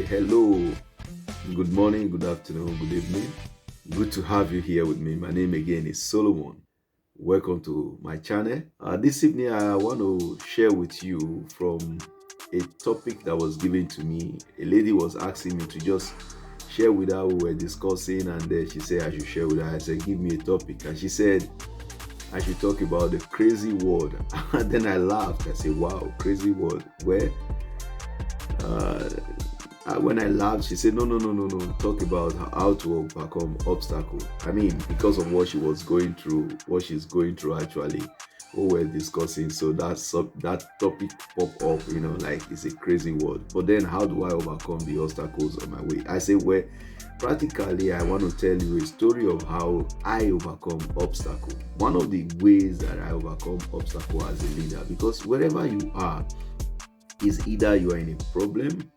hello, good morning, good afternoon, good evening. Good to have you here with me. My name again is Solomon. Welcome to my channel. This evening, I want to share with you from a topic that was given to me. A lady was asking me to just share with her. We were discussing, and then she said I should share with her. I said, give me a topic. And she said, I should talk about the crazy world. And then I laughed. I said, wow, crazy world. Where? Uh, when I laughed, she said, no. Talk about how to overcome obstacle. I mean, because of what she was going through, what she's going through actually, what we're discussing. So that topic pop up, like it's a crazy world. But then how do I overcome the obstacles on my way? I say, well, practically, I want to tell you a story of how I overcome obstacle. One of the ways that I overcome obstacle as a leader, because wherever you are, is either you are in a problem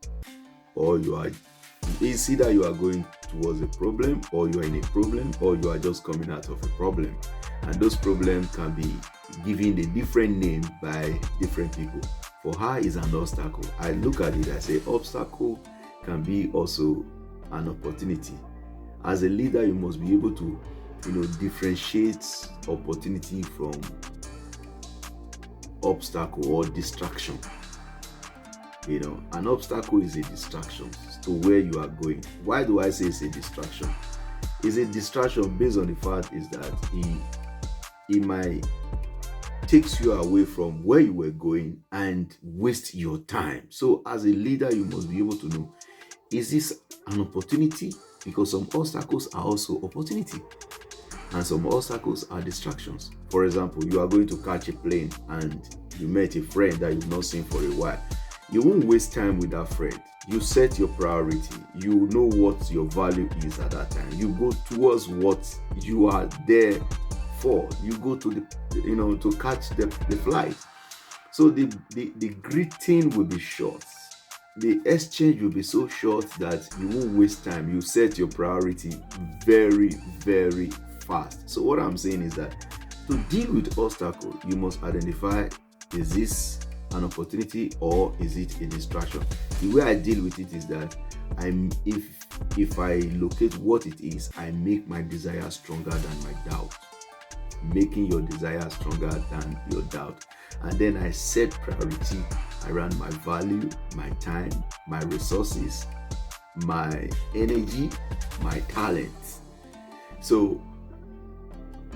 or it's either you are going towards a problem or you are in a problem or you are just coming out of a problem, and those problems can be given a different name by different people. For her is an obstacle. I look at it, I say obstacle can be also an opportunity. As a leader, you must be able to differentiate opportunity from obstacle or distraction. An obstacle is a distraction to where you are going. Why do I say it's a distraction? It's a distraction based on the fact is that he might takes you away from where you were going and waste your time. So as a leader, you must be able to know, is this an opportunity? Because some obstacles are also opportunity and some obstacles are distractions. For example, you are going to catch a plane and you met a friend that you've not seen for a while. You won't waste time with that friend. You set your priority. You know what your value is at that time. You go towards what you are there for. You go to to catch the flight. So the greeting will be short. The exchange will be so short that you won't waste time. You set your priority very, very fast. So what I'm saying is that to deal with obstacle, you must identify, is this an opportunity or is it a distraction? The way I deal with it is that if I locate what it is, I make my desire stronger than my doubt. Making your desire stronger than your doubt. And then I set priority around my value, my time, my resources, my energy, my talent. So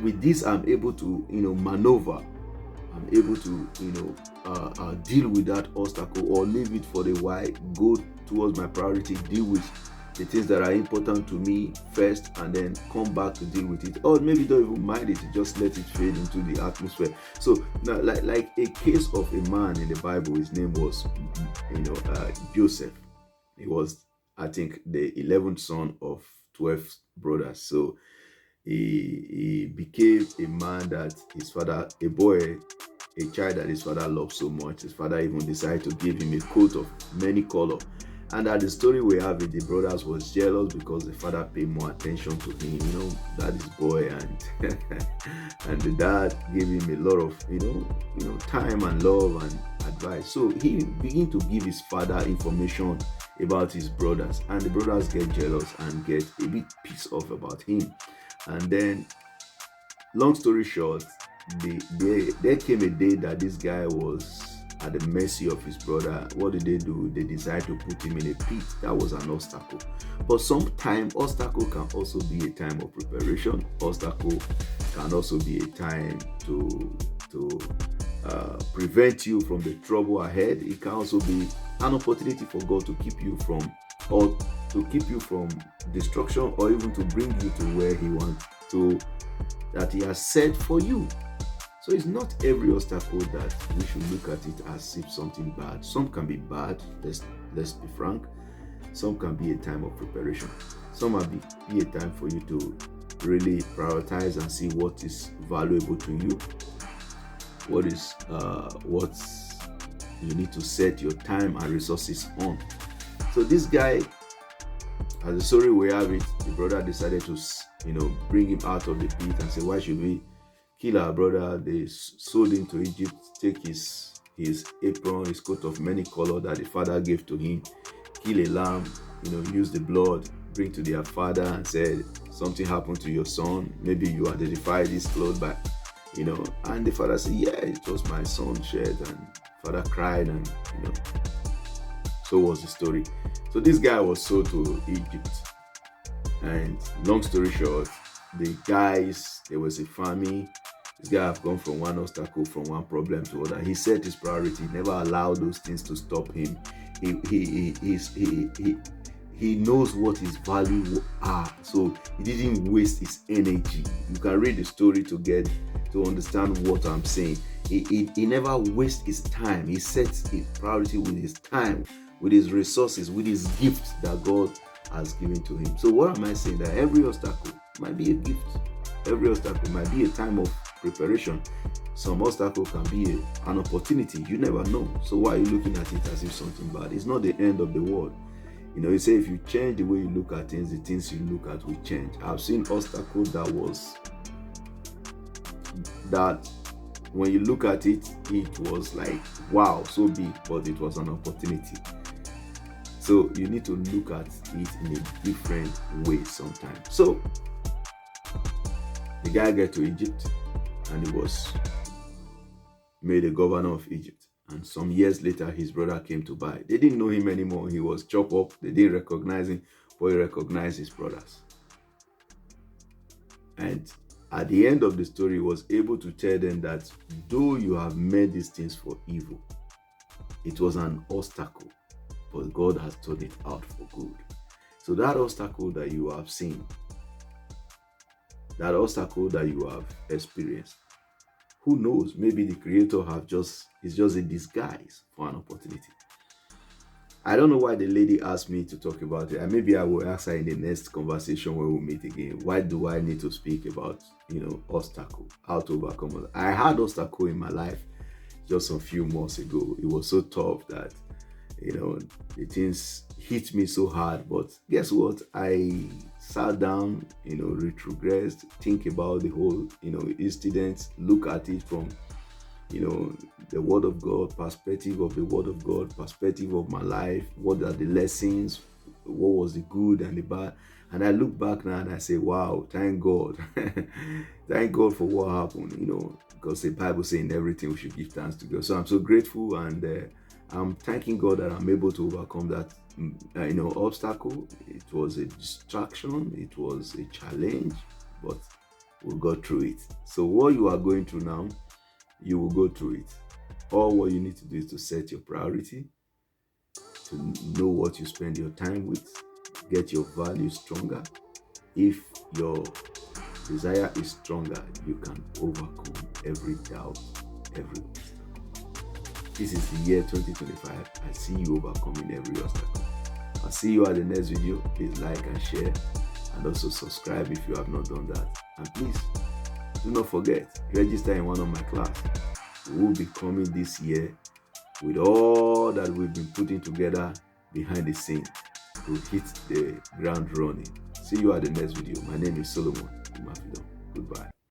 with this, I'm able to maneuver. I'm able to deal with that obstacle or leave it for the while, go towards my priority, deal with the things that are important to me first, and then come back to deal with it. Or maybe don't even mind it, just let it fade into the atmosphere. So now, like a case of a man in the Bible, his name was Joseph. He was, I think, the 11th son of 12 brothers. So he became a man that his father, a child that his father loved so much. His father even decided to give him a coat of many colors. And at the story we have it, the brothers was jealous because the father paid more attention to him, that is boy, and and the dad gave him a lot of time and love and advice. So he began to give his father information about his brothers, and the brothers get jealous and get a bit pissed off about him. And then, long story short, there came a day that this guy was at the mercy of his brother. What did they do? They decided to put him in a pit. That was an obstacle. But sometimes obstacle can also be a time of preparation. Obstacle can also be a time to prevent you from the trouble ahead. It can also be an opportunity for God to keep you from destruction, or even to bring you to where He wants to, that He has set for you. So it's not every obstacle that we should look at it as if something bad. Some can be bad, let's be frank. Some can be a time of preparation. Some might be a time for you to really prioritize and see what is valuable to you. What you need to set your time and resources on. So this guy, as the story we have it, the brother decided to bring him out of the pit and say, why should we kill our brother? They sold him to Egypt, take his apron, his coat of many colors that the father gave to him, kill a lamb, use the blood, bring to their father and said something happened to your son. Maybe you identify this cloth by, and the father said, yeah, it was my son shed, and father cried, and so was the story. So this guy was sold to Egypt, and long story short, there was a famine. This guy have gone from one obstacle, from one problem to other. He set his priority, never allowed those things to stop him. He knows what his value are, so he didn't waste his energy. You can read the story to understand what I'm saying. He never wastes his time. He sets his priority with his time, with his resources, with his gifts that God has given to him. So what am I saying? That every obstacle might be a gift. Every obstacle might be a time of preparation. Some obstacle can be an opportunity. You never know. So why are you looking at it as if something bad? It's not the end of the world. You say if you change the way you look at things, the things you look at will change. I've seen obstacles that when you look at it, it was like, wow, so big, but it was an opportunity. So you need to look at it in a different way sometimes. So the guy got to Egypt, and he was made a governor of Egypt. And some years later, his brother came to buy. They didn't know him anymore. He was chopped up. They didn't recognize him, but he recognized his brothers. And at the end of the story, he was able to tell them that though you have made these things for evil, it was an obstacle, but God has turned it out for good. So that obstacle that you have seen, that obstacle that you have experienced, who knows, maybe the Creator is just a disguise for an opportunity. I don't know why the lady asked me to talk about it, and maybe I will ask her in the next conversation when we meet again. Why do I need to speak about, obstacle, how to overcome it? I had obstacle in my life just a few months ago. It was so tough that, the things hit me so hard. But guess what? I sat down, retrogressed, think about the whole, incident, look at it from, the Word of God, perspective of the Word of God, perspective of my life. What are the lessons? What was the good and the bad? And I look back now and I say, wow, thank God. Thank God for what happened, because the Bible says in everything we should give thanks to God. So I'm so grateful, and I'm thanking God that I'm able to overcome that, obstacle. It was a distraction. It was a challenge, but we got through it. So what you are going through now, you will go through it. All what you need to do is to set your priority, to know what you spend your time with, get your values stronger. If your desire is stronger, you can overcome every doubt, every obstacle. This is the year 2025. I see you overcoming every obstacle. I'll see you at the next video. Please like and share, and also subscribe if you have not done that. And please do not forget, register in one of my classes. We will be coming this year with all that we've been putting together behind the scene to hit the ground running. See you at the next video. My name is Solomon Imafidon. Goodbye.